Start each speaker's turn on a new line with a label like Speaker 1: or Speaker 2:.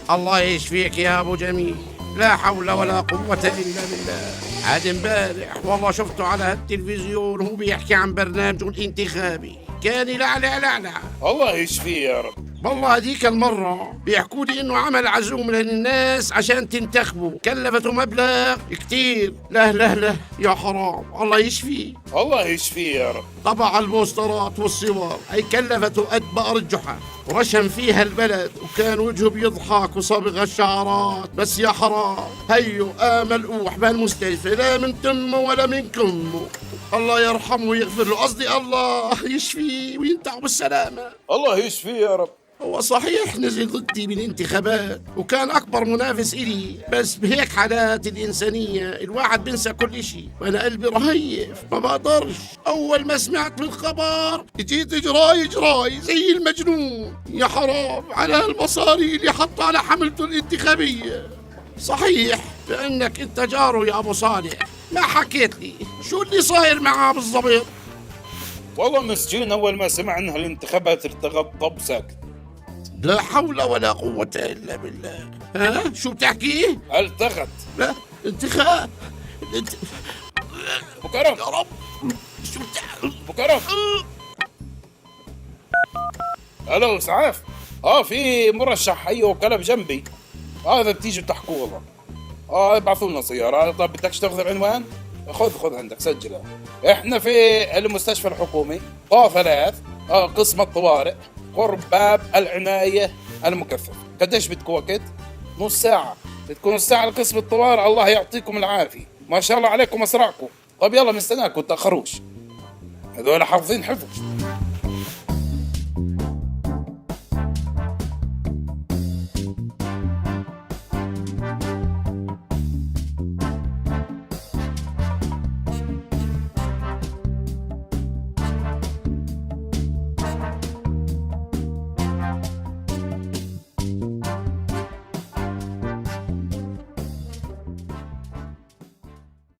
Speaker 1: الله يشفيك يا ابو جميل، لا حول ولا قوة الا بالله. عاد امبارح والله شفته على التلفزيون وهو بيحكي عن برنامجه الانتخابي، كان يلعلع.
Speaker 2: الله يشفيه يا رب.
Speaker 1: والله هذيك المرة بيحكوا لي انه عمل عزومة للناس عشان تنتخبوا، كلفته مبلغ كتير. لا يا حرام، الله يشفيه.
Speaker 2: الله يشفيه يا رب.
Speaker 1: طبع البوسترات والصور، هي كلفته قد بقر الجحا، ورشم فيها البلد، وكان وجهه بيضحك وصبغ الشعرات. بس يا حرام، هيو ملقوح بهالمستشفى، لا من تمه ولا من كمه. الله يرحمه ويغفر له، قصدي الله يشفيه وينتعه بالسلامة.
Speaker 2: الله يشفيه يا رب.
Speaker 1: هو صحيح نزل ضدي بالانتخابات وكان أكبر منافس إلي، بس بهيك حالات الإنسانية الواحد بنسى كل إشي، وأنا قلبي رهيف ما بقدرش. أول ما سمعت بالخبر جيت جراي زي المجنون. يا حرام على هالمصاري اللي حطها على حملته الانتخابية. صحيح لأنك أنت جاره يا أبو صالح، ما حكيت لي شو اللي صاير معاه بالضبط؟
Speaker 2: والله مسجون أول ما سمع إنها الانتخابات ارتغب طب ساكت.
Speaker 1: لا حول ولا قوة إلا بالله. ها شو بتحكي؟
Speaker 2: التغت.
Speaker 1: لا انتخاب
Speaker 2: أبو كرم.
Speaker 1: يا رب. شو بتحكي؟
Speaker 2: أبو كرم. ألو إسعاف. في مرشح أيوه كلب جنبي، هذا بتيجي بتحكوا والله. ابعثوا لنا سيارة. طب بدكش تاخذ العنوان؟ خذ عندك سجله. احنا في المستشفى الحكومي طا 3 قسم الطوارئ قرب باب العناية المكثفة. قديش بدكم وقت؟ نص ساعة. بدكم نص ساعة لقسم الطوارئ. الله يعطيكم العافية، ما شاء الله عليكم أسرعكم. طب يلا مستناكم تأخروش، هذول حافظين حفظ.